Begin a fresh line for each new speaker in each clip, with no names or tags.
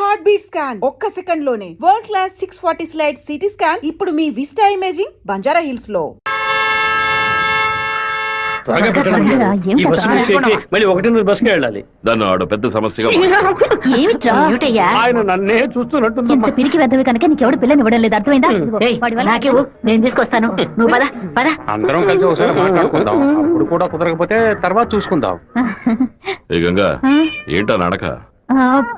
Heart beat scan ఒక్క second లోనే world class 640 slide CT scan ఇప్పుడు మీ విస్టా ఇమేజింగ్ బంజారా హిల్స్ లో.
వెళ్ళాలి దాన్ని ఆడ పెద్ద సమస్యగా
ఆయన నన్నే చూస్తున్నట్టు పిరికి వెద్దవి కనుక నీకెవడు పిల్లని ఇవ్వడం లేదు, అర్థమైందా? నాకేవు, నేను తీసుకొస్తాను, నువ్వు పద పద.
అందరం కలిసి ఒకసారి మాట్లాడుకుందాం, అప్పుడు కూడా కుదరకపోతే తర్వాత చూసుకుందాం.
గంగా ఏంటా నడక?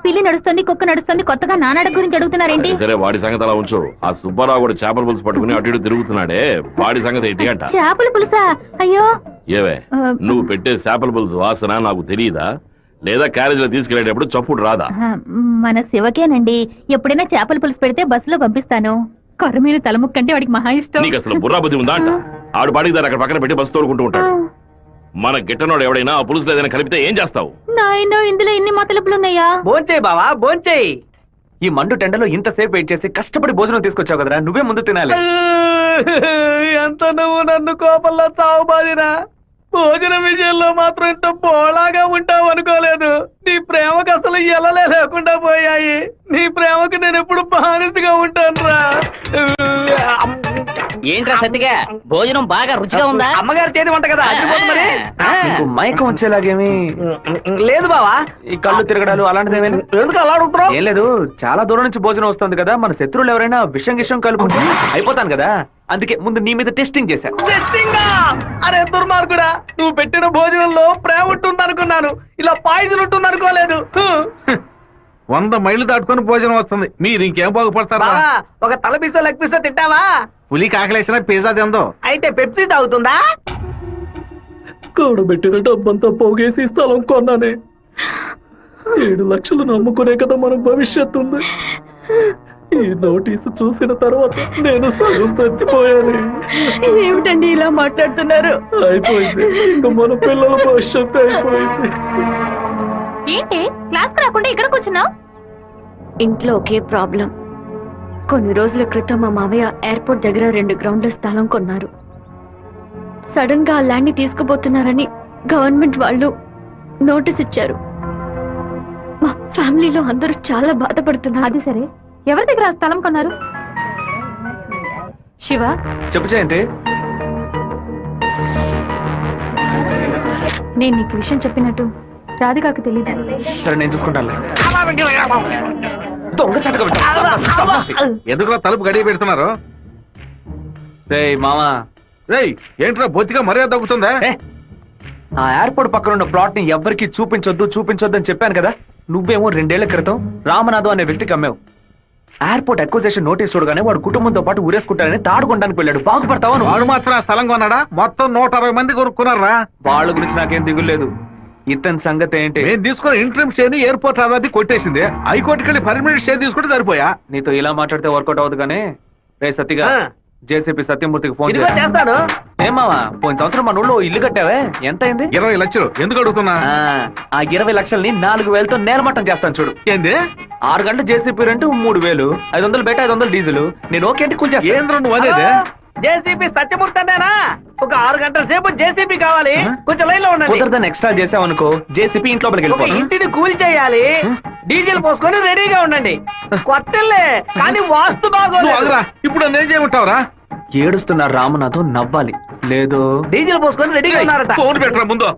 పిల్లి నడుస్తుంది, కుక్క నడుస్తుంది, కొత్తగా నా నడక గురించి అడుగుతున్నారేంటి?
సరే వాడి సంగతి అలా ఉంచు. ఆ సుబ్బారావు కూడా చేపల పులుసు పట్టుకుని అటు ఇటు తిరుగుతున్నాడే, వాడి సంగతి ఏంటి అంట?
చేపల పులుసా? అయ్యో
ఏవే, నువ్వు పెట్టే చేపల పులుసు వాసన నాకు తెలియదా? లేదా క్యారేజ్ లో తీసుకెళ్లేటప్పుడు చప్పుడు రాదా?
మన శివకేనండి, ఎప్పుడైనా చేపల పులుసు పెడితే బస్సులో పంపిస్తాను. కొర్రమీను తలముక్కంటే వాడికి మహా ఇష్టం.
నీకు అసలు బుర్రాబుద్ధి ఉందా అంట? ఆడు బాడికి దాన్ని అక్కడ పక్కన పెట్టి బస్సు తోడుకుంటూ ఉంటాడు. మన గిట్టనోడు ఎవడైనా ఆ పులుసులో ఏదైనా కలిపితే ఏం చేస్తావు?
నాయనో, ఇందులో ఎన్ని మతలపులున్నాయా?
భోంచేయి బావా, భోంచేయి. ఈ మండు టెండలో ఇంతసేపు వెయిట్ చేసి కష్టపడి భోజనం తీసుకొచ్చావు కదరా, నువ్వే ముందు తినాలి. ఎంత నువ్వు నన్ను కోపంలో చావు బాదిరా. భోజనం విషయంలో మాత్రం ఇంత బోళాగా ఉంటావు అనుకోలేదు. నీ ప్రేమకు అసలు ఎలలే లేకుండా పోయాయి. నీ ప్రేమకు నేను ఎప్పుడు బానిసగా ఉంటాను రా.
ఏంట్రా సత్తిగా, భోజనం బాగా రుచిగా ఉందా?
అమ్మగారి చేతి వంట కదా, మరి మైకం వచ్చేలాగేమి లేదు బావా. ఈ కళ్ళు తిరగడాలు అలాంటిది ఎందుకు అలా అడుగుతున్నావు? ఏం లేదు, చాలా దూరం నుంచి భోజనం వస్తుంది కదా, మన శత్రువులు ఎవరైనా విషం కలుపుకుంటే అయిపోతాను కదా, అందుకే ముందు నీ మీద టెస్టింగ్ చేశా. అరే దుర్మార్గుడా, నువ్వు పెట్టిన భోజనంలో ప్రేమ ఉంటుంది అనుకున్నాను, ఇలా పాయిజన్ ఉంటుంది అనుకోలేదు.
100 మైళ్ళు దాటుకుని భోజనం వస్తుంది, మీరు ఇంకేం బాగుపడతారా?
ఒక తల పీసో లెగ్ పీసో తింటావా?
పులి కాకలేసిన పిజ్జా తిందో.
అయితే పెప్సీ తాగుతుందా? కూడబెట్టిన డబ్బంతా పోగేసి స్థలం కొన్నానే. 7 లక్షలు నమ్ముకునే కదా మన భవిష్యత్తు ఉంది. ఈ నోటీసు చూసిన తర్వాత నేను సగం చచ్చిపోయాను.
ఏమిటండి ఇలా మాట్లాడుతున్నారు?
అయిపోయింది, ఇంకా మన పిల్లల భవిష్యత్తు అయిపోయింది.
ఏంటి క్లాస్ రాకుండా ఇక్కడ కూర్చున్నావు?
ఇంట్లో ఒకే ప్రాబ్లం. కొన్ని రోజుల క్రితం మా మావయ్య ఎయిర్పోర్ట్ దగ్గర 2 గ్రౌండ్ల స్థలం కొన్నారు. సడన్ గా ఆ ల్యాండ్ ని తీసుకుపోతున్నారని గవర్నమెంట్ వాళ్ళు నోటీస్ ఇచ్చారు. మా ఫ్యామిలీలో అందరూ చాలా బాధపడుతున్నారు.
అది సరే, ఎవరి దగ్గర ఆ స్థలం కొన్నారు? శివ
చెప్పు జయంతి.
నేను నీకు విషయం చెప్పినట్టు రాధికాకు తెలీదు.
సరే నేను చూసుకుంటాను. దొంగ చటక
ఎందుకు తలుపు గడియ పెడుతున్నారు?
రేయ్ మామా,
రేయ్ ఏంట్రా బొత్తిగా మర్యాద తగ్గుతుందా?
ఆ ఎయిర్పోర్ట్ పక్కన ఉన్న ప్లాట్ ని ఎవరికి చూపించొద్దు అని చెప్పాను కదా. నువ్వేమో 2 ఏళ్ల క్రితం రామనాథం అనే వ్యక్తికి అమ్మావు. ఎయిర్పోర్ట్ అక్విజిషన్ నోటీస్ చూడగానే వాడు కుటుంబంతో పాటు ఊరేసుకుంటారని తాడుకొనడానికి వెళ్ళాడు. బాగుపడతావా?
వాడు మాత్రం ఆ స్థలం కొన్నాడా? మొత్తం 160 మంది కొనుక్కున్నారా?
వాళ్ళ గురించి నాకేం దిగులేదు. ఇతని సంగతి ఏంటి?
నేను తీసుకున్న ఇంట్రీమ్ స్టే ని ఎయిర్పోర్ట్ అథారిటీ కొట్టేసింది. హైకోర్టుకి వెళ్ళి పర్మనెంట్ స్టే తీసుకుంటే సరిపోయా.
నీతో ఇలా మాట్లాడితే వర్కౌట్ అవుతుంది కానీ రే సత్తిగా, జేసీపీ సత్యమూర్తికి ఫోన్ చేస్తాను. ఏమావా, పోయిన సంవత్సరం మన ఊళ్ళో ఇల్లు కట్టావే, ఎంత అయింది?
20 లక్షలు. ఎందుకు అడుగుతున్నా?
ఆ 20 లక్షల్ని 4,000తో నేలమట్టం చేస్తాను చూడు.
ఏంది?
6 గంటలు జేసీపీ రెంట్ 3,000, 500 బయట 500 డీజిల్. నేను ఓకే కూల్చేస్తా.
ఏంద్ర నువ్వు అనేదే?
జేసీబీ సత్యమూర్తి అన్నానా? ఒక 6 గంటల సేపు జేసీబీ కావాలి, కొంచెం లైన్ లో ఉండండి. కుదరదని ఎక్స్ట్రా చేసావనుకో జేసీబీ ఇంట్లో ఇంటిని కూల్ చేయాలి, డీజిల్ పోసుకొని రెడీగా ఉండండి. కొత్తలే కానీ వాస్తు బాగోలేదు.
ఇప్పుడు నేను చేయమంటావురా?
ఏడుస్తున్న రామనాథం నవ్వాలి, లేదు డీజిల్ పోసుకొని రెడీగా ఉన్నారట.
ఫోన్ పెట్టరా ముందు.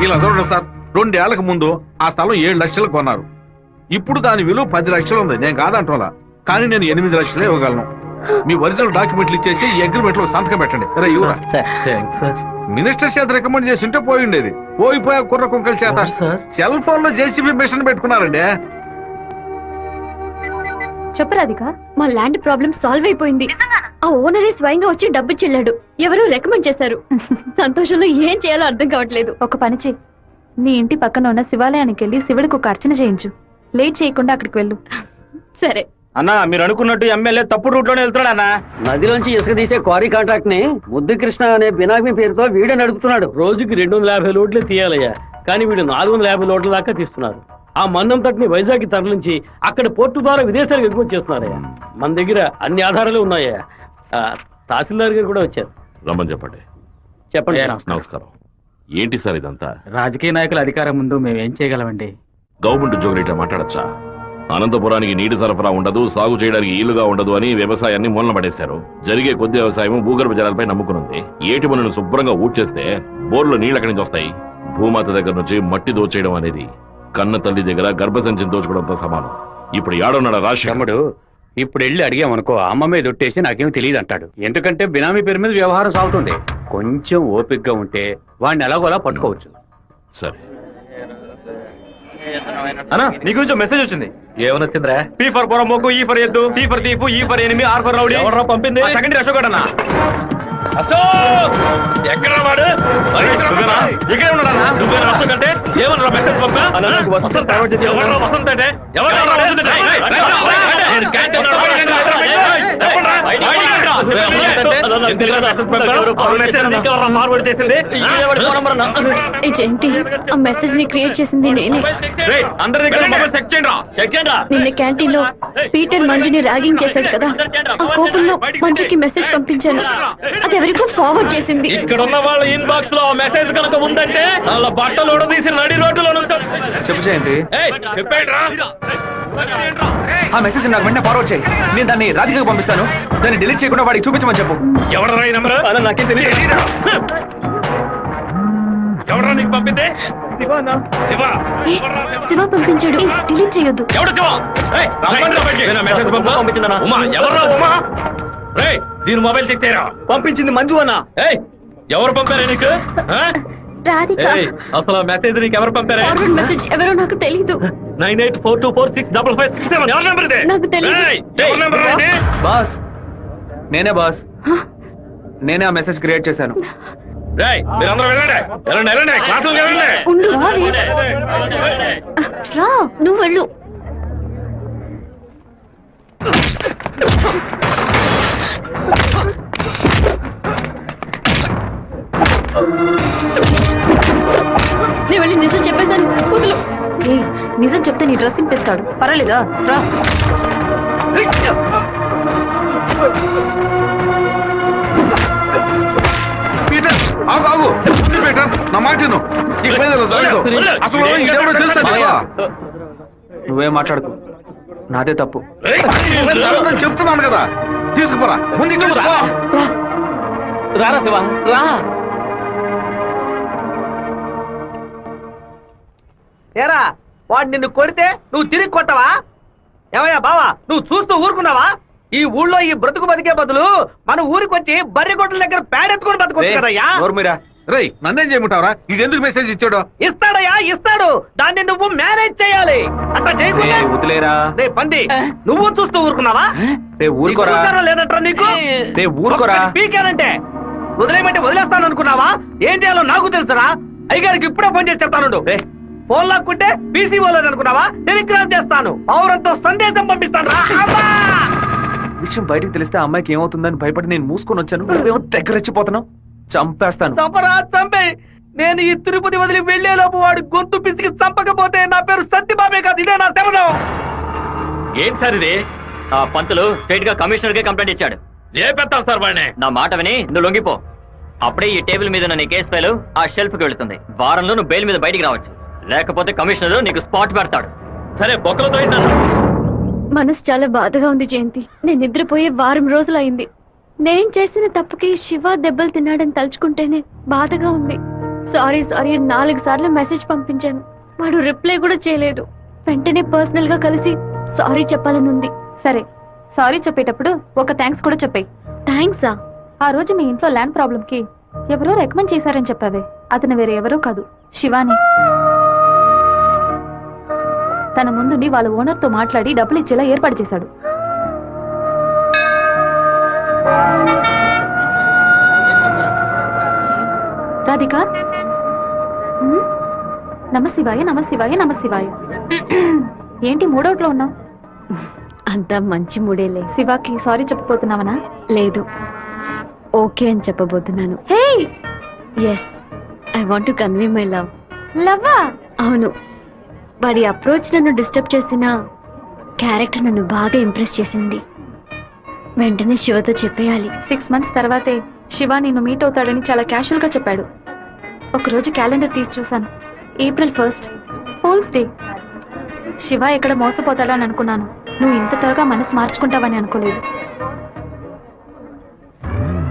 ఇలా చూడండి సార్, 2 ఏళ్లకు ముందు ఆ స్థలం 7 లక్షలు కొన్నారు. ఇప్పుడు దాని విలువ 10 లక్షలు ఉంది. నేను కాదంటోలా, కానీ నేను 8 లక్షలే ఇవ్వగలను. మీ ఒరిజినల్ డాక్యుమెంట్లు ఇచ్చేసి ఈ అగ్రిమెంట్ లో సంతకం పెట్టండి. మినిస్టర్ చేత రికమెండ్ చేసి ఉంటే పోయి ఉండేది. పోయిపోయా కుర్ర కుంకల చేత సెల్ ఫోన్ లో జేసీబీ మిషన్ పెట్టుకున్నారండి.
చెప్పు రాధిక.
మా ల్యాండ్ ప్రాబ్లం సాల్వ్ అయిపోయింది. ఆ ఓనరే స్వయంగా వచ్చి డబ్బు చెల్లాడు. ఎవరు రికమెండ్ చేశారు. సంతోషంలో ఏం చేయాలో అర్థం కావట్లేదు.
ఒక పని చెయ్యి, నీ ఇంటి పక్కన ఉన్న శివాలయానికి వెళ్ళి శివుడికి ఒక అర్చన చేయించు. లేట్ చేయకుండా అక్కడికి వెళ్ళు.
సరే
అన్నా, మీరు అనుకున్నట్టు ఎమ్మెల్యే తప్పుడు రూట్ లోనే వెళ్తున్నాడు అన్న.
నదిలోంచి ఇసుక తీసే క్వారీ కాంట్రాక్ట్ ని ముద్దు కృష్ణ అనే బినామీ పేరుతో వీడే నడుపుతున్నాడు.
రోజుకి 250 లోడ్లే తీయాలయ్యా, కానీ వీడు 450 లోడ్ల దాకా తీస్తున్నారు. ఆ మన్నంతటిని వైజాగ్ తరలించి అక్కడ పోర్టు ద్వారా విదేశాలకు ఎగుమతి చేస్తున్నారయ్యా. మన దగ్గర అన్ని ఆధారాలు ఉన్నాయా. తహసీల్దార్ గారు కూడా వచ్చారు.
రమ్మని చెప్పండి.
చెప్పండి.
నమస్కారం. ఏంటి సార్ ఇదంతా?
రాజకీయ నాయకుల అధికారం ముందు మేమేం చేయగలమండి?
గవర్నమెంట్ ఉద్యోగులు ఇట్లా మాట్లాడచ్చా? అనంతపురానికి నీటి సరఫరా ఉండదు, సాగు చేయడానికి ఇల్లుగా ఉండదు అని వ్యవసాయాన్ని మూలన పడేశారు. జరిగే కొద్ది వ్యవసాయం భూగర్భ జలాలపై నమ్ముకునుంది. ఏటి మనను శుభ్రంగా ఊడ్చేస్తే బోర్లో నీళ్ళు ఎక్కడి నుంచి వస్తాయి? భూమాత దగ్గర నుంచి మట్టి దోచేయడం అనేది కన్న తల్లి దగ్గర గర్భసంచిని దోచుకోవడంతో సమానం. ఇప్పుడు ఏడున్నాడు రాష్ట్రముడు.
ఇప్పుడు వెళ్ళి అడిగామనుకో అమ్మ మీద ఒట్టేసి నాకేం తెలియదు అంటాడు. ఎందుకంటే బినామీ పేరు మీద వ్యవహారం సాగుతుంది. కొంచెం ఓపికగా ఉంటే వాడిని ఎలాగోలా పట్టుకోవచ్చు.
సరే
అన్నా నీ గురించి మెసేజ్ వచ్చింది. ఏమని వచ్చిందిరా?
పీ ఫర్ పొరమోకు, ఈ ఫర్ ఎద్దు, టీ ఫర్ తీపు, E for enemy, R for rowdy.
ఎవరు పంపింది?
సెకండరీ అశోక్ అన్న.
ఎక్కడ వాడు?
ఇక్కడే ఉన్నాడన్నా. నువ్వే అశోక్ అంటే ఏమన్నా మెసేజ్ పంపా? వసంత అంటే మార్వాడు చేసింది.
ఈ జయంతి ఆ మెసేజ్ ని క్రియేట్ చేసింది నేనే.
అందరి దగ్గర మొబైల్ చెక్ చేయండి.
నిన్న క్యాంటీన్ లో పీటర్ మంజుని ర్యాగింగ్ చేశాడు కదా, ఆ కోపంలో మంజుకి మెసేజ్ పంపించాను. అది ఎవరికో ఫార్వర్డ్ చేసింది.
ఇక్కడ ఉన్న వాళ్ళ ఇన్బాక్స్ లో మెసేజ్ కనుక ఉందంటే వాళ్ళ బట్టలు తీసి నడి రోడ్డులో
చెప్పు జయంతి.
చెప్పేట్రా
ఆ మెసేజ్ నాకు వెంటనే ఫార్వర్డ్ చేయి. నేను దాన్ని రాధికకు పంపిస్తాను. దాన్ని డిలీట్ చేయకుండా వాడికి చూపించమని చెప్పు.
ఎవడరా ఈ నెంబర్? నాకేం తెలియదు. ఎవడరా నీకు పంపింది? శివ
శివ పంపించాడు. డిలీట్ చేయొద్దు.
ఎవడు శివ? మెసేజ్ పంపించిందన్నా. ఉమా ఎవర్రా ఉమా? రేయ్ దీని మొబైల్ చెక్ చేయరా.
పంపించింది మంజు అన్న.
ఎవరు పంపారా నీకు?
రాధిక.
అసలు మెసేజ్ నీకు ఎవరు పంపారా?
ఫార్వర్డ్ మెసేజ్ ఎవరో నాకు తెలీదు.
9842465557 ఎవరి నెంబర్ ఇది?
నాకు తెలీదు.
ఎవరి నెంబర్ ఇది?
బాస్ నేనే బాస్. నేనే ఆ మెసేజ్ క్రియేట్ చేశాను.
రేయ్ మీరందరూ వెళ్ళండి. వెళ్ళండి క్లాసులు వెళ్ళండి.
ఉండు రా, నువ్వు వెళ్ళు. నేను వెళ్ళి నిజం చెప్పేస్తాను. వదులు.
నిజం చెప్తే నీ డ్రెస్ చింపేస్తాడు. పర్వాలేదా? రా.
పీటర్ ఆగు ఆగు. పీటర్ నా మాట విను. ఇక మీద ఇలా జరగదు. అసలు ఇదెవరో తెలుసా నీకు?
నువ్వేం మాట్లాడుకో, నాదే తప్పు.
జరగదని చెప్తున్నాను కదా. తీసుకుపోరా ముందు ఇక్కడ నుంచి పో.
రారా శివ రా.
ఏరా వాడు నిన్ను కొడితే నువ్వు తిరిగి కొట్టవా? ఏమయ్యా బావా, నువ్వు చూస్తూ ఊరుకున్నావా? ఈ ఊళ్ళో ఈ బ్రతుకు బతికే బదులు మన ఊరికి వచ్చి బర్రె గొడ్ల దగ్గర పేడెత్తుకొని బతకొచ్చు కదయ్యా.
రేయ్ నన్నేం చేయమంటావరా? ఇది ఎందుకు మెసేజ్ ఇచ్చాడు?
ఇస్తాడయ్యా ఇస్తాడు. దాన్ని నువ్వు మేనేజ్ చేయాలి. అట్లా చేయకుండా రే పంది, నువ్వు చూస్తూ ఊరుకున్నావా? ఊరుకోరా లేదంటారా నీకు? ఊరుకోరా పీకానంటే వదిలేయమంటే వదిలేస్తాను అనుకున్నావా? ఏం చేయాలో నాకు తెలుసురా. అయ్యగారికి ఇప్పుడే ఫోన్ చేసి చెప్తాను. ఫోన్ లాక్కుంటే పీసీ పోలేదు అనుకున్నావా? టెలిగ్రామ్ చేస్తాను. పౌరంతో సందేశం పంపిస్తాను. విషయం బయటకు తెలిస్తే అమ్మాయికి ఏమవుతుందని భయపడి నేను మూసుకొని వచ్చాను. నువ్వేమో దగ్గరెచ్చిపోతున్నావు. చంపేస్తాను. చంపరా చంపే. నేను ఈ తిరుపతి వదిలి వెళ్లేలోపు వాడు గొంతు పిసికి చంపకపోతే నా పేరు సత్యబాబే కాదు. ఇదే నా శరణం.
ఏంటి సార్ ఇది? పంతులు స్ట్రైట్ గా కమిషనర్ కే కంప్లైంట్ ఇచ్చాడు. లేపెత్తాం సార్ వాడిని. నా మాట విని నువ్వు లొంగిపో. అప్పుడే ఈ టేబుల్ మీద ఉన్న నీ కేసు ఫైలు ఆ షెల్ఫ్ కి వెళుతుంది. వారంలో నువ్వు బెయిల్ మీద బయటికి రావచ్చు. లేకపోతే కమిషనర్ నీకు స్పాట్ పెడతాడు. సరే బొక్కలతో
మనసు చాలా బాధగా ఉంది జయంతి. నేను నిద్రపోయే వారం రోజులైంది. నేను చేసిన తప్పుకి శివ దెబ్బలు తిన్నాడని తలుచుకుంటేనే బాధగా ఉంది. సారీ 4 సార్లు మెసేజ్ పంపించాను. వాడు రిప్లై కూడా చేయలేదు. వెంటనే పర్సనల్ గా కలిసి సారీ చెప్పాలని ఉంది.
సరే, సారీ చెప్పేటప్పుడు ఒక థ్యాంక్స్ కూడా చెప్పాయి.
థ్యాంక్సా?
ఆ రోజు మీ ఇంట్లో ల్యాండ్ ప్రాబ్లం కి ఎవరో రికమెండ్ చేశారని చెప్పావే, అతను వేరే ఎవరో కాదు, శివాని. తన ముందుండి వాళ్ళ ఓనర్ తో మాట్లాడి డబ్బులు ఇచ్చేలా ఏర్పాటు చేశాడు. రాధిక, నమశివాయ నమశివాయ నమశివాయ. ఏంటి మూడోట్లో ఉన్నావు?
అంతా మంచి మూడేలే.
శివాకి సారీ చెప్పబోతున్నావనా?
లేదు, ఓకే అని చెప్పబోతున్నాను.
Hey,
yes, I want to convey my love.
లవ్వా?
అవును. వాడి అప్రోచ్ నన్ను డిస్టర్బ్ చేసిన క్యారెక్టర్ నన్ను బాగా ఇంప్రెస్ చేసింది. వెంటనే శివతో చెప్పేయాలి.
6 months తర్వాతే శివ నిన్ను మీట్ అవుతాడని చాలా క్యాషువల్ గా చెప్పాడు. ఒకరోజు క్యాలెండర్ తీసి చూశాను. April 1st, fools day.
Shiva ఎక్కడ మోసపోతాడని అనుకున్నాను. నువ్వు ఇంత త్వరగా మనసు మార్చుకుంటావని అనుకోలేదు.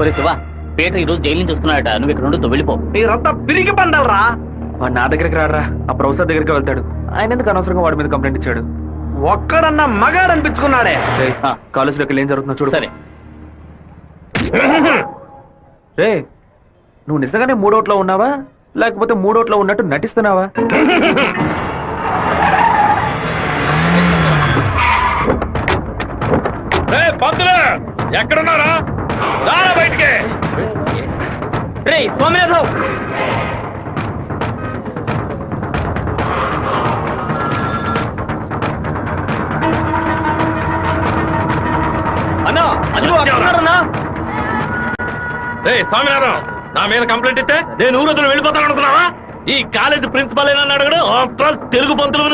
ఒరే శివ, పీటర్ ఈరోజు జైలు నుంచి వస్తున్నాడట. నువ్వు ఇక్కడ నుండి వెళ్ళిపో.
మీరంతా పిరిగి పండాలరా. వాడు నా దగ్గరికి రాడరా, ఆ ప్రొఫెసర్ దగ్గరికి వెళ్తాడు. ఆయన ఎందుకు అనవసరంగా వాడి మీద కంప్లైంట్ ఇచ్చాడు? ఒక్కడన్నా మగాడు అనిపించుకున్నాడే. కాలేజీలోకి ఏం జరుగుతుందో చూడు.
సరే.
రే, నువ్వు నిజంగానే మూడోట్లో ఉన్నావా లేకపోతే మూడోట్లో ఉన్నట్టు నటిస్తున్నావా?
ఎక్కడున్నారా? బయటికి
సోమనాథం, అన్నా
స్వామినారాయణ, నా మీద కంప్లైంట్ ఇస్తే నేను ఊరొద్దులు వెళ్ళిపోతాను అనుకున్నావా? ఈ కాలేజ్ ప్రిన్సిపల్ ఏనా అడగడు? తెలుగు పంతులు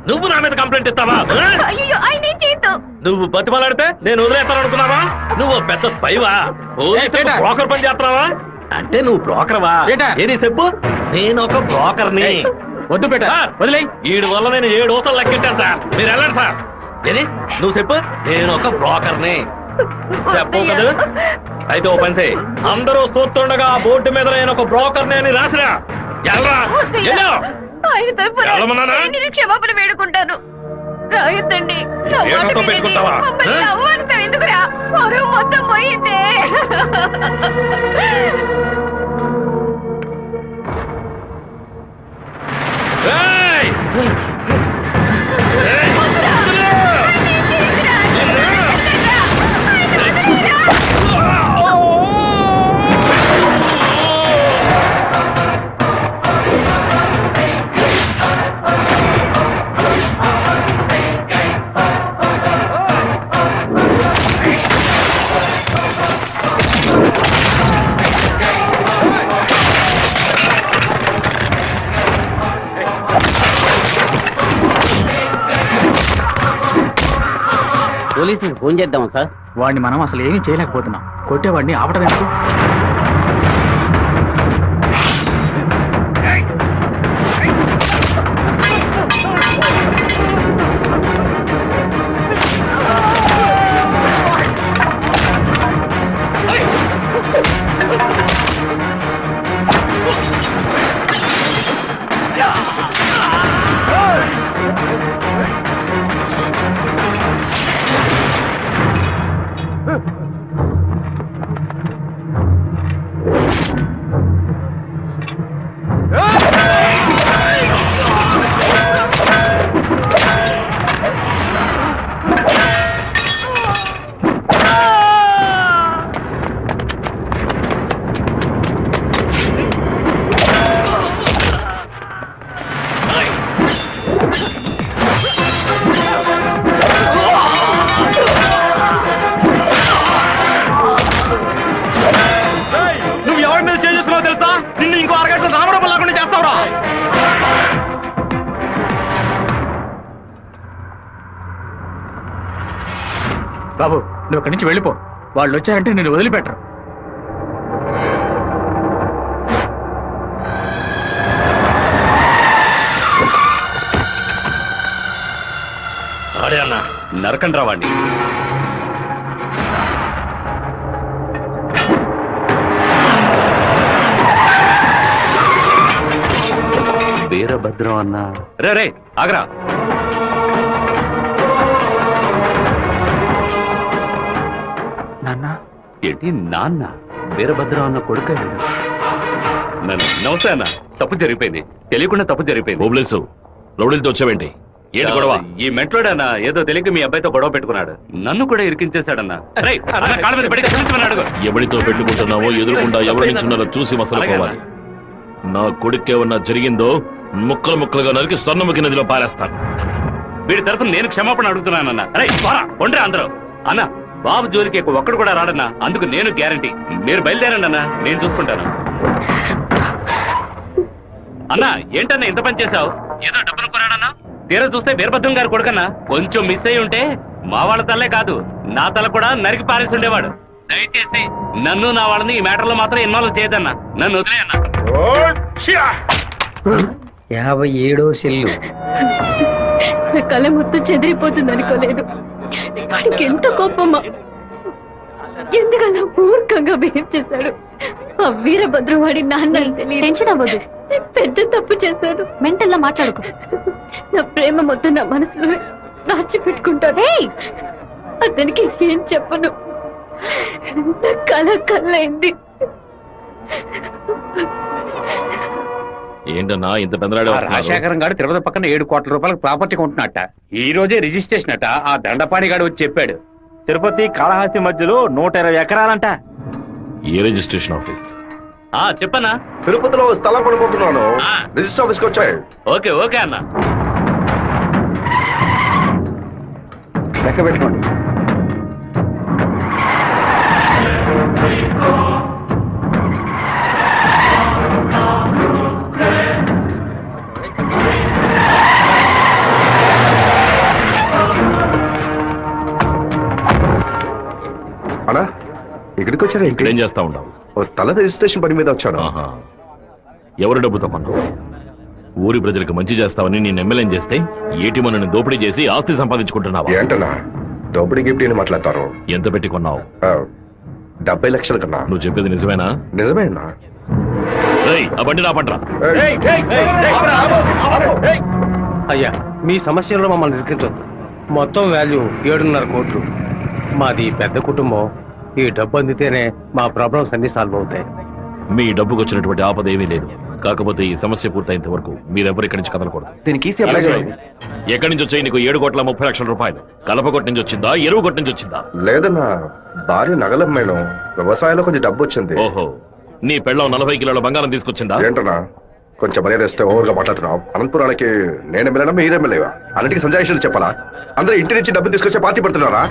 నువ్వు నా మీద కంప్లైంట్ ఇస్తావా? నువ్వు బతిమలాడితే నేను వదిలేస్తాను అనుకున్నావా? నువ్వు పెద్ద స్పైవా? బ్రోకర్ పని చేస్తున్నావా? అంటే నువ్వు బ్రోకర్వా? ఏది చెప్పు. నేను ఒక బ్రోకర్ని. వద్దు పెట్ట వదిలే. వీడి వల్ల నేను 7 ఊసలు లెక్కెట్టాను సార్. మీరు వెళ్ళండి సార్. ఏది నువ్వు చెప్పు. నేను ఒక బ్రోకర్ని చెప్పు కదా. అయితే ఓ పని చేయి, అందరూ చూస్తుండగా బోర్డు మీద నేను ఒక బ్రోకర్ని అని రాసిరా.
క్షమాపణ వేడుకుంటాను. రాయొద్దండి.
పెట్టుకుంటావా?
ఎందుకురా మొత్తం పోయిందే.
పోలీసులకు ఫోన్ చేద్దాం సార్.
వాడిని మనం అసలు ఏమీ చేయలేకపోతున్నాం. కొట్టేవాడిని ఆపడం ఎందుకు? బాబు, నువ్వు అక్కడి నుంచి వెళ్ళిపో. వాళ్ళు వచ్చారంటే నేను వదిలిపెట్టరు.
అడే అన్న,
నరకండి రావండి. వీరభద్రం అన్న. రే ఆగరా.
నాన్న
ఏంటి నాన్న? వీరభద్రం అన్న కొడుక. నమస్తే అన్న. తప్పు జరిగిపోయింది, తెలియకుండా తప్పు జరిగిపోయింది. ఓబ్లేసు, రౌడీలతో వచ్చావేంటి? ఏంటి గొడవ? ఈ మెంట్లోడన్నా ఏదో తెలియక మీ అబ్బాయితో గొడవ పెట్టుకున్నాడు. నన్ను కూడా ఇరికించేశాడన్నా. ఎవరితో పెట్టుకుంటున్నావో ఎదురుకుండా ఎవరి నుంచున్నారో చూసి మసలుకోవాలి. నా కొడుకేమన్నా జరిగిందో ముక్కలు ముక్కలుగా నరికి స్వర్ణముఖి నదిలో పారేస్తాను. వీడి తరఫున నేను క్షమాపణ అడుగుతున్నానన్నా. కొండ్రే అందరూ. అన్న, బాబు జోలికి ఒక్కడు కూడా రాడన్నా. అందుకు నేను గ్యారంటీ. మీరు బయలుదేరండి అన్నా, నేను చూసుకుంటాను. అన్నా, ఏంటన్నా ఇంత పని చేశావు? ఏదో డబ్బులు కొన్నాడన్నా. తీరా చూస్తే వీరభద్రం గారు కొడుకన్నా. కొంచెం మిస్ అయి ఉంటే మా వాళ్ళ తల్లే కాదు, నా తల కూడా నరికి పారేసి ఉండేవాడు. దయచేసి నన్ను నా వాళ్ళని ఈ మ్యాటర్లో మాత్రం ఇన్వాల్వ్ చేయదన్నా. నన్ను వదిలేయన్నా.
57వ సెల్లు.
నా కళ మొత్తం చెదిరిపోతుంది అనుకోలేదు. వాడికి ఎంత కోపమా, ఎందుకలా మూర్ఖంగా బిహేవ్ చేశాడు. ఆ వీరభద్రం వాడి నాన్న
టెన్షన్ అవ్వదు,
పెద్ద తప్పు చేశాడు.
మెంటల్లా మాట్లాడుకో.
నా ప్రేమ మొత్తం నా మనసులో దాచిపెట్టుకుంటాను. అతనికి ఏం చెప్పను. నా కళ కళ్ళైంది.
ఏంటన్నా ఇంత పెద్దరాడే
రాజశేఖరం గారు తిరుపతి పక్కన 7 కోట్ల రూపాయలకు ప్రాపర్టీ కొంటున్నట్ట. ఈ రోజే రిజిస్ట్రేషన్ అట. ఆ దండపాణి గారు వచ్చి చెప్పాడు.
తిరుపతి కాళహస్తి మధ్యలో 120 ఎకరాలంట.
ఏ రిజిస్ట్రేషన్ ఆఫీస్?
చెప్పన్నా.
తిరుపతిలో స్థలం కొనుక్కుంటున్నాను. రిజిస్టర్ ఆఫీస్కి వచ్చాయి.
ఓకే ఓకే అన్న.
లెక్క పెట్టుకోండి.
అన్నా ఇక్కడికి వచ్చారా?
ఇక్కడేం చేస్తా ఉన్నావు?
ఓ స్థల రిజిస్ట్రేషన్ పని మీద వచ్చాను.
ఆహా. ఎవరి డబ్బుతో కొన్నావు? ఊరి ప్రజలకు మంచి చేస్తావని నేను ఎమ్మెల్యేం చేస్తే ఏటిమనని దోపిడీ చేసి ఆస్తి సంపాదించుకుంటున్నావా?
ఏంటన్నా దోపిడీ గిఫ్ట్ అని మాట్లాడతారు?
ఎంత పెట్టి కొన్నావు?
70 లక్షల కన్నా.
నువ్వు చెప్పేది నిజమేనా?
నిజమేనా?
ఆ బండి రాపండ్రా.
అయ్యా, మీ సమస్యల్లో మమ్మల్ని ఇరికించొద్దు. మొత్తం వాల్యూ 7.5 కోట్లు. మాది పెద్ద కుటుంబం. ఈ డబ్బు అందితేనే మా ప్రాబ్లమ్స్ అన్ని సాల్వ్ అవుతాయి.
మీ డబ్బుకు వచ్చినటువంటి ఆపద ఏమీ లేదు. కాకపోతే ఈ సమస్య పూర్తయినంత వరకు మీరెవరు ఇక్కడి నుంచి కదలకూడదు.
దీనికి
ఎక్కడి నుంచి వచ్చాయి నీకు 7,30,00,000 రూపాయలు? కలపకొట్టి నుంచి వచ్చిందా, ఎరువు కొట్టి నుంచి వచ్చిందా?
లేదన్నా, భార్య నగలం మేడం. వ్యవసాయంలో కొంచెం డబ్బు వచ్చింది.
ఓహో, నీ పెళ్ళం 40 కిలోల బంగారం తీసుకొచ్చిందా?
ఏంటన్నా కొంచెం మర్యాద ఇస్తే ఓవర్గా మాట్లాడుతున్నావు. అనంతపురానికి నేను ఎమ్మెల్యేనా మీరు ఎమ్మెల్యేవా? అన్నిటికీ సంజాయిషులు చెప్పాలా? అందరూ ఇంటి నుంచి డబ్బులు తీసుకొచ్చే పార్టీ పడుతున్నారా?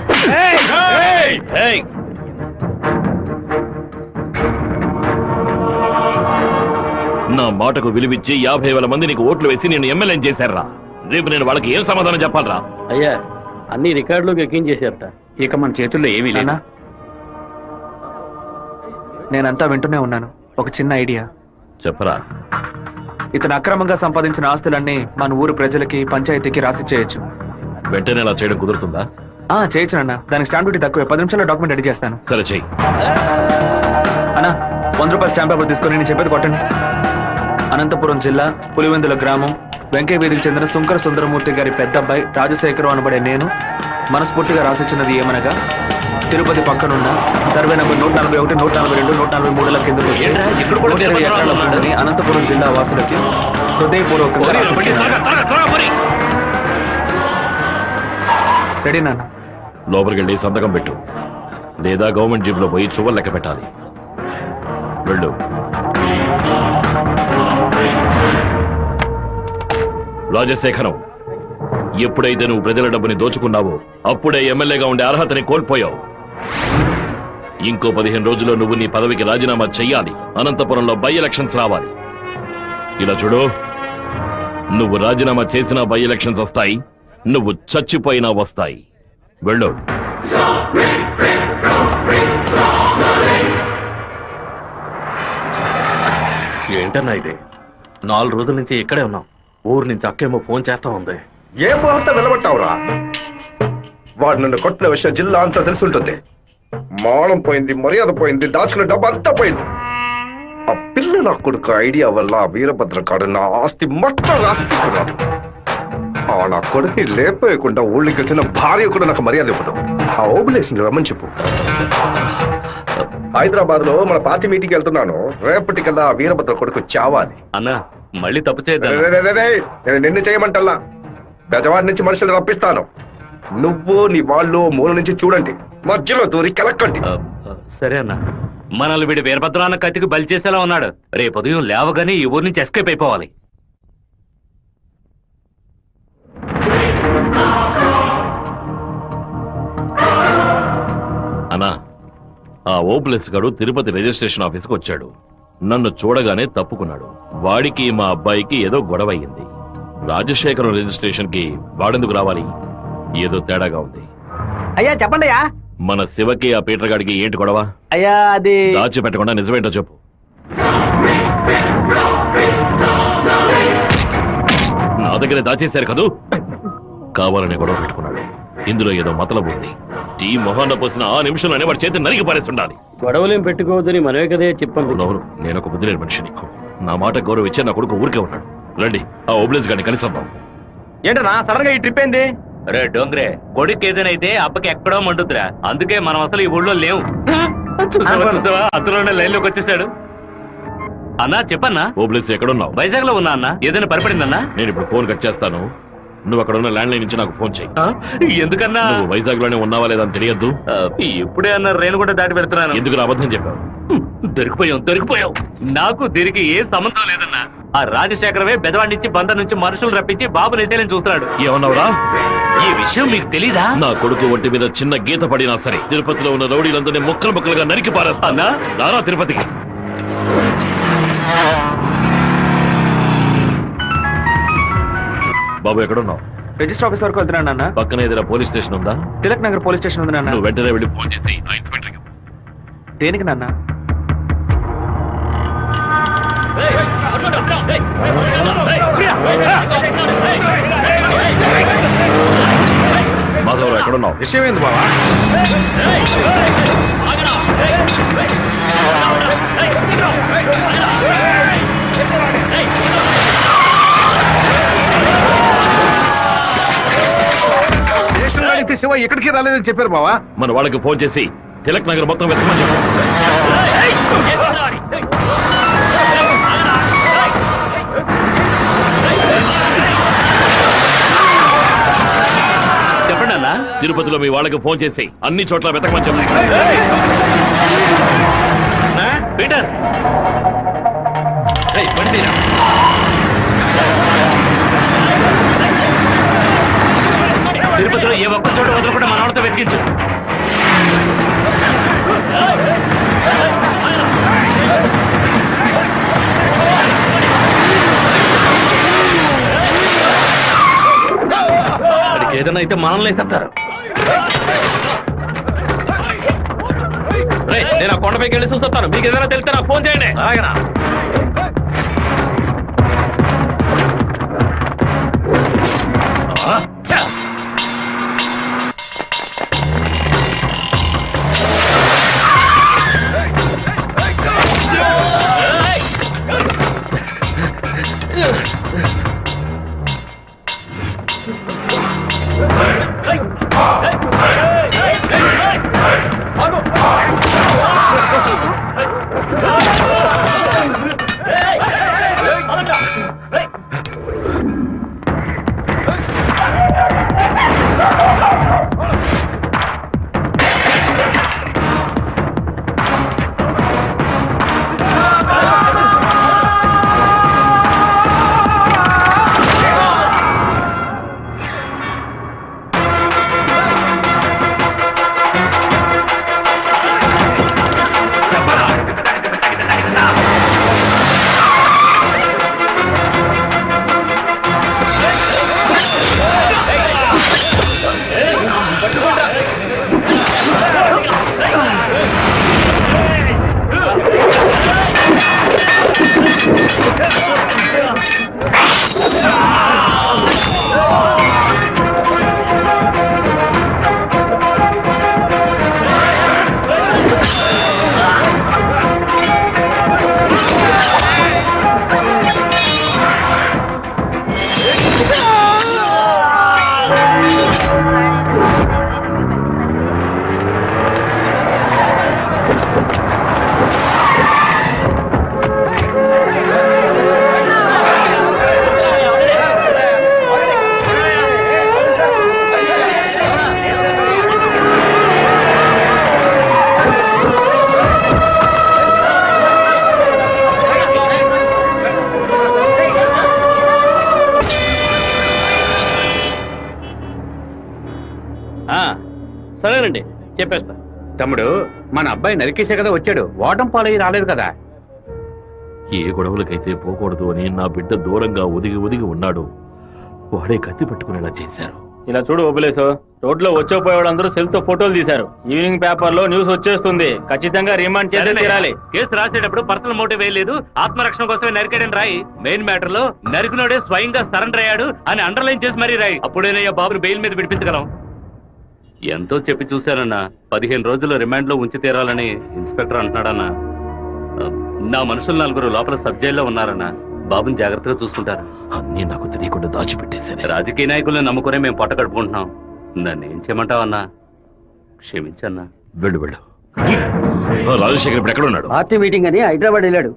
నా మాటకు విలువిచ్చి 50,000 మంది నీకు ఓట్లు వేసి నేను ఎమ్మెల్యేం చేశారా? రేపు నేను వాళ్ళకి ఏం సమాధానం చెప్పాలరా?
అయ్యా, అన్ని రికార్డులోకి ఎక్కించేశారట.
ఇక మన చేతుల్లో ఏమీ లేదా?
నేనంతా వింటూనే ఉన్నాను. ఒక చిన్న ఐడియా
చెప్పరా.
ఇతను అక్రమంగా సంపాదించిన ఆస్తులన్నీ మన ఊరు ప్రజలకి, పంచాయతీకి రాసి చేయొచ్చు.
వెంటనే అలా చేయడం కుదురుతుందా?
చేయొచ్చు అన్న. దానికి స్టాంప్ డ్యూటీ తక్కువే. 10 నిమిషాల్లో డాక్యుమెంట్ రెడీ చేస్తాను.
సరే చెయ్యి
అన్నా. 100 రూపాయల స్టాంప్ పేపర్ తీసుకొని నేను చెప్పేది కొట్టండి. అనంతపురం జిల్లా పులివెందుల గ్రామం వెంకయ్య వీధికి చెందిన శుంకర సుందరమూర్తి గారి పెద్ద అబ్బాయి రాజశేఖరం అనబడే నేను మనస్ఫూర్తిగా రాసిచ్చినది ఏమనగా, తిరుపతి పక్కనున్న సర్వే నంబర్ 141, 142, 143ల కిందకు వచ్చి 120 ఎకరాల భూమిని అనంతపురం జిల్లా వాసులకి హృదయపూర్వకంగా రెడీ నాన్న.
లోపలికి వెళ్ళి సంతకం పెట్టు, లేదా గవర్నమెంట్ జీబులో పోయి చువ్వలు లెక్క పెట్టాలి. వెళ్ళు. రాజశేఖరం, ఎప్పుడైతే నువ్వు ప్రజల డబ్బుని దోచుకున్నావో అప్పుడే ఎమ్మెల్యేగా ఉండే అర్హతని కోల్పోయావు. ఇంకో 15 రోజుల్లో నువ్వు నీ పదవికి రాజీనామా చెయ్యాలి. అనంతపురంలో బై ఎలక్షన్స్ రావాలి. ఇలా చూడు, నువ్వు రాజీనామా చేసినా బై ఎలక్షన్స్ వస్తాయి, నువ్వు చచ్చిపోయినా వస్తాయి. వెళ్ళు.
ఏంటన్నా ఇది? 4 రోజుల నుంచి ఇక్కడే ఉన్నాం. ఊరు నుంచి అక్కేమో ఫోన్ చేస్తా ఉంది.
ఏ ముహూర్త వెళ్ళబట్టావురా? వాడు నన్ను కొట్టిన విషయం జిల్లా అంతా తెలుసుంటుంది. మానం పోయింది, మర్యాద పోయింది, దాచుకున్న డబ్బు అంతా పోయింది. ఆ పిల్ల నా కొడుకు ఐడియా వల్ల వీరభద్ర కాడు నా ఆస్తి మొత్తం రాసి తీసుకున్నాడు. నా కొడుకు లేపేయకుండా ఊళ్ళకి వచ్చిన భార్య కూడా నాకు మర్యాద ఇవ్వదు. ఆ ఓబులేషన్ రమ్మని చెప్పు. హైదరాబాద్ లో మన పార్టీ మీటింగ్ వెళ్తున్నాను. రేపటికల్లా వీరభద్ర కొడుకు చావాలి.
అన్నా, మళ్ళీ తప్పు చేద్దాం.
నేను నిన్ను చేయమంటల్లా, బెజవాడి నుంచి మనుషులు రప్పిస్తాను. నువ్వు నీ వాళ్ళు మూల నుంచి చూడండి, మధ్యలో దూరి కెలక్కండి.
సరే అన్న. మనల్ని వీడి వీరభద్రాన్న కత్తికి బలి చేసేలా ఉన్నాడు. రేపు ఉదయం లేవగానే ఈ ఊరి నుంచి ఎస్కేప్ అయిపోవాలి.
అన్నా, ఆ ఓప్లెస్ గాడు తిరుపతి రిజిస్ట్రేషన్ ఆఫీస్కి వచ్చాడు. నన్ను చూడగానే తప్పుకున్నాడు. వాడికి మా అబ్బాయికి ఏదో గొడవ అయ్యింది. రాజశేఖరం రిజిస్ట్రేషన్ కి వాడెందుకు రావాలి? ఏదో తేడాగా ఉంది.
అయ్యా చెప్పండి అయ్యా.
మన శివకి ఆ పీటర్ గాడికి ఏంటి గొడవ?
అయ్యా అది
దాచిపెట్టకుండా నిజమేంటో చెప్పు. నా దగ్గర దాచేశారు కదూ? కావాలని గొడవ పెట్టుకున్నాడు. ఇందులో ఏదో మతలబు ఉంది. టీ మొహాన్న పోసిన ఆ నిమిషంలోనే వాడి చేతి నరికి పారేస్తుండాలి.
గొడవలేం పెట్టుకోవద్దని మనమే కదే చెప్పండి.
అవును, నేను ఒక బుద్ధి లేని మనిషిని. నా మాట గౌరవం ఇచ్చే నా కొడుకు ఊరికే ఉన్నాడు. రండి ఆ ఓబ్లేస్ గారిని కలిసొద్దాం.
ఏంటన్నా సడన్ గా ఈ ట్రిప్ ఏంది?
రే డోంగ్రే, కొడుకు ఏదైతే అప్పకి ఎక్కడో మండుతురా. అందుకే మనం అసలు ఈ ఊళ్ళో లేవు. చూసావా అందులోనే లైన్ లోకి వచ్చేసాడు. అన్నా చెప్పన్నా.
ఓబ్లేస్ ఎక్కడున్నావు?
వైజాగ్ లో ఉన్నా అన్న. ఏదైనా పరిపడిందన్నా?
నేను ఇప్పుడు ఫోన్ కట్ చేస్తాను. నువ్వు అక్కడ ఉన్న ల్యాండ్ లైన్ నుంచి నాకు ఫోన్ చెయ్యి.
ఎందుకన్నా?
నువ్వు వైజాగ్ లోనే ఉన్నావా లేదా అని తెలియద్దు.
ఇప్పుడే అన్న రేణు కూడా దాటి పెడుతున్నాను.
ఎందుకు అబద్ధం చెప్పావు?
దొరికిపోయావు. నాకు దీనికి ఏ సంబంధం లేదన్నా. ఆ రాజశేఖరవే బెదవాడిచ్చి బందర్ నుంచి మనుషులు రప్పించి బాబు నేసేలని చూస్తున్నాడు.
ఏమన్నావురా?
ఈ విషయం మీకు తెలీదా?
నా కొడుకు ఒంటి మీద చిన్న గీత పడినా సరే తిరుపతిలో ఉన్న రౌడీలందరినీ ముక్కలు ముక్కలుగా నరికి పారేస్తానా? నారా తిరుపతికి. బాబు ఎక్కడున్నావు?
రిజిస్టర్ ఆఫీస్ వరకు వెళ్తున్నాను అన్న.
పక్కన ఏదైనా పోలీస్ స్టేషన్ ఉందా?
తిలక్ నగర్ పోలీస్ స్టేషన్ ఉంది నాన్న.
నువ్వు వెంటనే వెళ్ళి ఫోన్ చేసి ఆ ఇన్స్పెక్టర్కి.
దేనికి నాన్న?
మాధవరావు ఎక్కడున్నావు?
విషయం ఏంది బావా? స్టేషన్ అడిగితే శివ ఎక్కడికి రాలేదని చెప్పారు బావా.
మన వాళ్ళకి ఫోన్ చేసి తిలక్ నగర్ మొత్తం వెతకమని చెప్పు.
చెప్పండి అన్న.
తిరుపతిలో మీ వాళ్ళకి ఫోన్ చేసి అన్ని చోట్ల వెతకమని చెప్పు.
పీటర్ తిరుపతిలో ఏ ఒక్క చోట వదలకుండా మన వాళ్ళతో వెతికించు. వాడికి ఏదైనా అయితే మనల్ని వేసేస్తారు. నేను ఆ కొండపైకి వెళ్ళి చూస్తాను. మీకు ఏదైనా తెలిస్తే నాకు ఫోన్ చేయండి. అలాగనా? సరేనండి, చెప్పేస్తా.
తమ్ముడు, మన అబ్బాయి నరికేసే కదా వచ్చాడు, ఓటం పాలయ్యి రాలేదు కదా.
ఏ గొడవలకైతే పోకూడదు అని నా బిడ్డ దూరంగా ఒదిగి ఒదిగి ఉన్నాడు. వాడే కత్తి పట్టుకునేలా చేశారు.
ఇలా చూడు ఓపెలేసు, రోడ్లో వచ్చేపోయేవాళ్ళందరూ సెల్ తో ఫోటోలు తీశారు. ఈవినింగ్ పేపర్ లో న్యూస్ వచ్చేస్తుంది. ఖచ్చితంగా రిమాండ్ చేసే తీరాలి.
కేసు రాసేటప్పుడు పర్సనల్ మోటివ్ వేయలేదు, ఆత్మరక్షణ కోసమే నరికాడని రాయి. మెయిన్ మ్యాటర్ లో నరికినోడే స్వయంగా సరెండర్ అయ్యాడు అని అండర్లైన్ చేసి మరీ రాయి. అప్పుడేనయ్యా బాబుని బెయిల్ మీద విడిపించగలం. ఎంతో చెప్పి చూశానన్నా, 15 రోజులు రిమాండ్ లో ఉంచి తీరాలని ఇన్స్పెక్టర్ అంటున్నాడన్నా. నా మనుషులు 4 లోపల సబ్ జైల్లో ఉన్నారన్నా. బాబుని జాగ్రత్తగా చూసుకుంటారు.
అన్నీ నాకు తెలియకుండా దాచిపెట్టేశాను.
రాజకీయ నాయకులను నమ్ముకునే మేము పొట్ట కడుపుకుంటున్నాం. నన్ను ఏం చేయమంటావన్నా? క్షమించన్నా.
వెళ్ళు వెళ్ళు. రాజశేఖర్ ఇప్పుడు ఎక్కడ ఉన్నాడు?
పార్టీ మీటింగ్ అని హైదరాబాద్ వెళ్ళాడు.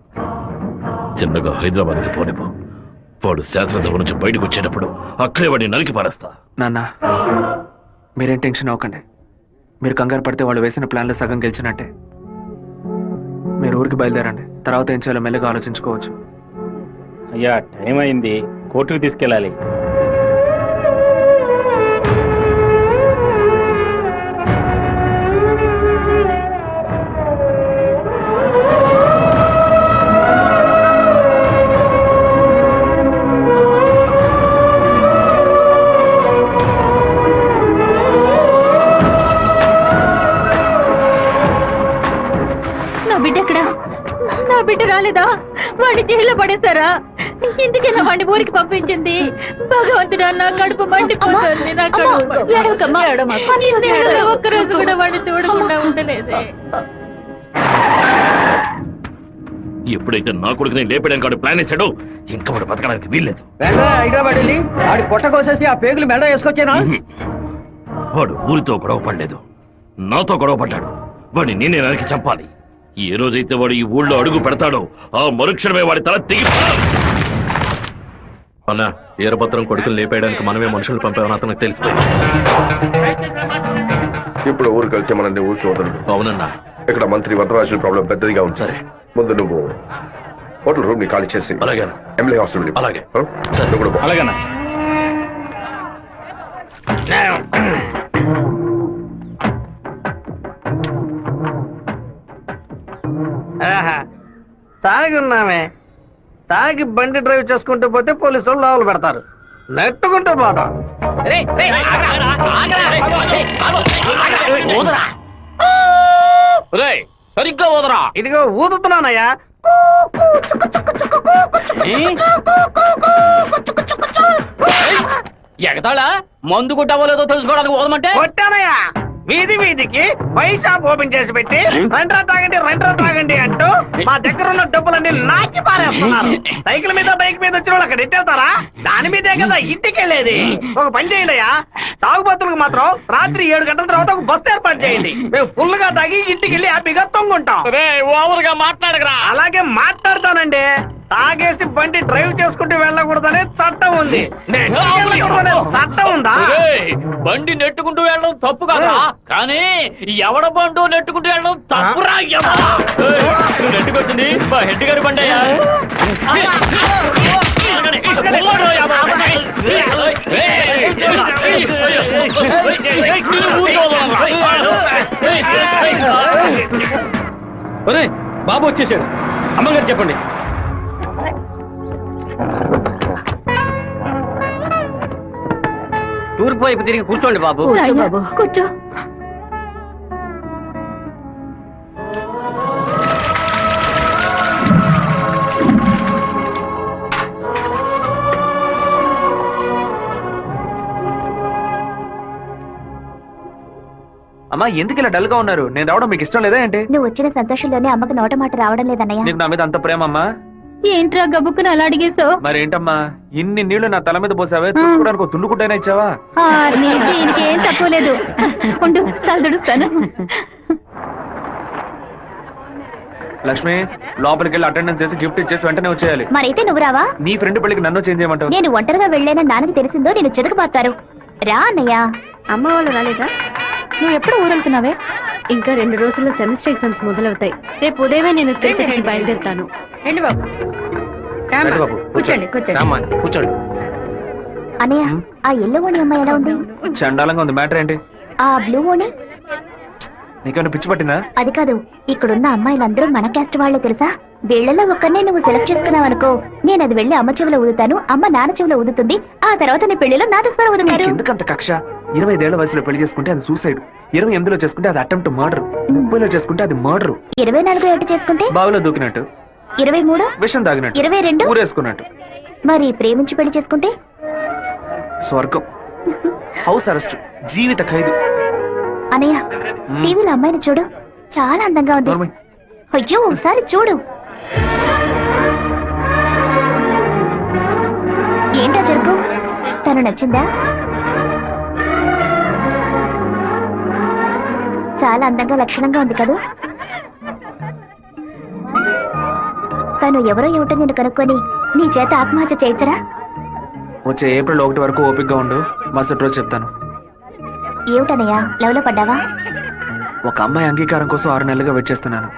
చిన్నగా హైదరాబాద్కి పోనిపో. వాడు శాస్త్రసభ నుంచి బయటకు వచ్చేటప్పుడు అక్కడే వాడిని నరికి పారేస్తా.
నాన్న మీరేం టెన్షన్ అవ్వకండి. మీరు కంగారు పడితే వాళ్ళు వేసిన ప్లాన్లో సగం గెలిచినట్టే. మీరు ఊరికి బయలుదేరండి. తర్వాత ఏం చేయాలో మెల్లగా ఆలోచించుకోవచ్చు.
అయ్యా టైం అయింది, కోర్టుకు తీసుకెళ్ళాలి.
నా బిడ్డ ఎక్కడా? నా బిడ్డ రాలేదా? వాడిని జైల్లో పడేశారా? ఇందుకేనా వాడిని ఊరికి పంపించింది? భగవంతుడా, నా కడుపు మండిపోతుంది. నా ఒక్కరోజు కూడా వాడిని చూడకుండా ఉండలేదే.
ఎప్పుడైతే నా కొడుకుని లేపడానికి వాడు ప్లాన్ వేశాడో ఇంకా వాడు బతకడానికి వీల్లేదు.
హైదరాబాద్ వెళ్ళి ఆడి పొట్ట కోసేసి ఆ పేగులు మెడ వేసుకొచ్చేనా?
వాడు ఊరితో గొడవ పడలేదు, నాతో గొడవ పడ్డాడు. వాడిని నేనే నరికి చంపాలి. ఏ రోజైతే వాడు ఈ ఊళ్ళో అడుగు పెడతాడో ఆ మరుక్షణమే వాడి తల తెగి.
అన్న ఈరభద్రం కొడుకులు లేపేయడానికి మనమే మనుషులు పంపామని అతనికి తెలిసిపోయింది.
ఇప్పుడు ఊరికి వెళ్తే మనల్ని ఊరికి వదలడు.
అవునన్నా.
ఇక్కడ మంత్రి వరదరాజుల ప్రాబ్లం పెద్దదిగా ఉంది.
సరే,
ముందు నువ్వు హోటల్ రూమ్ ని ఖాళీ చేసి
అలాగే
ఎమ్మెల్యే హాస్టల్
అలాగే
నువ్వు కూడా పో.
అలాగేనా?
తాగి ఉన్నామే, తాగి బండి డ్రైవ్ చేసుకుంటూ పోతే పోలీసు వాళ్ళు లోపల పెడతారు. నెట్టుకుంటూ పోతాం.
సరిగ్గా ఊదరా.
ఇదిగో ఊదుతున్నానయ్యా.
ఎగతాళా? మందు కొట్టవలేదో తెలుసుకోవడానికి ఊదమంటే
కొట్టానయ్యా. వీధి వీధికి వైన్ షాప్ ఓపెన్ చేసి పెట్టి రెంట్రా తాగండి అంటూ మా దగ్గర ఉన్న డబ్బులన్నీ నాకి పారేస్తున్నారు. సైకిల్ మీద బైక్ మీద వచ్చిన వాళ్ళు అక్కడ ఎట్టేళ్తారా? దాని మీదే కదా ఇంటికి వెళ్ళేది. ఒక పని చేయండి అయ్యా, తాగుబోతులకు మాత్రం రాత్రి 7 గంటల తర్వాత ఒక బస్సు ఏర్పాటు చేయండి. మేము ఫుల్ గా తాగి ఇంటికి వెళ్ళి హ్యాపీగా తొంగుంటాం.
ఓవర్గా మాట్లాడగరా.
అలాగే మాట్లాడతానండి. తాగేసి బండి డ్రైవ్ చేసుకుంటూ వెళ్ళకూడదనే చట్టం ఉంది. చట్టం ఉందా?
బండి నెట్టుకుంటూ వెళ్ళడం తప్పు కదా, కానీ ఎవడ బండు నెట్టుకుంటూ వెళ్ళడం తప్పురా. నువ్వు నెట్టుకొచ్చింది మా హెడ్ గారి బండి అయ్యా.
బాబు వచ్చేసాడు. అమ్మగారు చెప్పండి.
తూర్పు వైపు తిరిగి కూర్చోండి బాబు.
కూర్చో.
అమ్మా ఎందుకు ఇలా డల్ గా ఉన్నారు? నేను రావడం మీకు ఇష్టం లేదా ఏంటి?
నువ్వు వచ్చిన సంతోషంలోనే అమ్మకు నోట మాట రావడం లేదన్నయ్య.
నీకు నా మీద అంత ప్రేమ అమ్మా?
ఏంట్రా గబుక్కుని అలా అడిగేశావు?
మరేంటమ్మా ఇన్ని నీళ్లు నా తల మీద పోసావే, చూసుకోవడానికి ఒక తుండుకుంటైనా ఇచ్చావా?
దీనికి ఏం తక్కువ లేదు. ఉండు, తల తుడుస్తాను.
లక్ష్మి లోపలికి వెళ్ళి అటెండెన్స్ చేసి గిఫ్ట్ ఇచ్చేసి వెంటనే వచ్చేయాలి.
మరైతే నువ్వు రావా?
నీ ఫ్రెండ్ పెళ్లికి నన్ను చేంజ్ చేయమంటావు?
నేను ఒంటరిగా వెళ్ళానని నాన్నకి తెలిసిందో నేను చెదకబాతారు. రా అన్నయ్య. అమ్మ వాళ్ళు రాలేదా? నువ్వు ఎప్పుడు ఊరెళ్తున్నావే?
ఇంకా 2 రోజుల్లో సెమిస్టర్ ఎగ్జామ్స్ మొదలవుతాయి. రేపు ఉదయమే నేను తిరుపతికి బయలుదేరుతాను.
రండి బాబు.
రండి బాబు, కూర్చోండి. కూర్చోండి.
అన్నయ్య, ఆ ఎల్లో ఓణి అమ్మాయి ఎలా ఉంది?
చండాలంగా ఉంది. మ్యాటర్ ఏంటి?
ఆ బ్లూ ఓణి
నీకేమైనా పిచ్చి పట్టిందా?
అది కాదు, ఇక్కడున్న అమ్మాయిలందరూ మన క్యాస్ట్ వాళ్లే తెలుసా? వీళ్ళలో ఒక్కనే నువ్వు సెలెక్ట్ చేసుకున్నావు అనుకో, నేను అది వెళ్ళి అమ్మ చెవిలో ఊదుతాను, అమ్మ నాన్న చెవిలో ఊదుతుంది, ఆ తర్వాత నీ పెళ్లిలో నాదస్వరం ఊదుతారు.
ఎందుకంత కక్ష? 25 ఏళ్ల వయసులో పెళ్లి చేసుకుంటే అది సూసైడ్, 28లో చేసుకుంటే అది అటెంప్ట్ మర్డర్, 30లో చేసుకుంటే అది మర్డర్,
24 ఏట చేసుకుంటే
బావిలో దూకినట్టు,
23
విషం తాగినట్టు,
22
ఊరేసుకున్నట్టు.
మరి ప్రేమించి పెళ్లి చేసుకుంటే
స్వర్గం, హౌస్ అరెస్ట్, జీవిత ఖైదు.
అనయ్య, టీవీలో అమ్మాయిని చూడు, చాలా అందంగా ఉంది. అయ్యో ఒకసారి చూడు. ఏంటా జరుగు? తను నచ్చిందా? చాలా అందంగా లక్షణంగా ఉంది కదా. తను ఎవరో ఏమిటో నేను కనుక్కొని నీ చేత ఆత్మహత్య చేయించరా?
వచ్చే ఏప్రిల్ 1 వరకు ఓపికగా ఉండు, మరుసటి రోజు చెప్తాను.
ఏమిటనయ్యా, లవ్ లో పడ్డావా?
ఒక అమ్మాయి అంగీకారం కోసం 6 నెలలుగా వెయిట్ చేస్తున్నాను.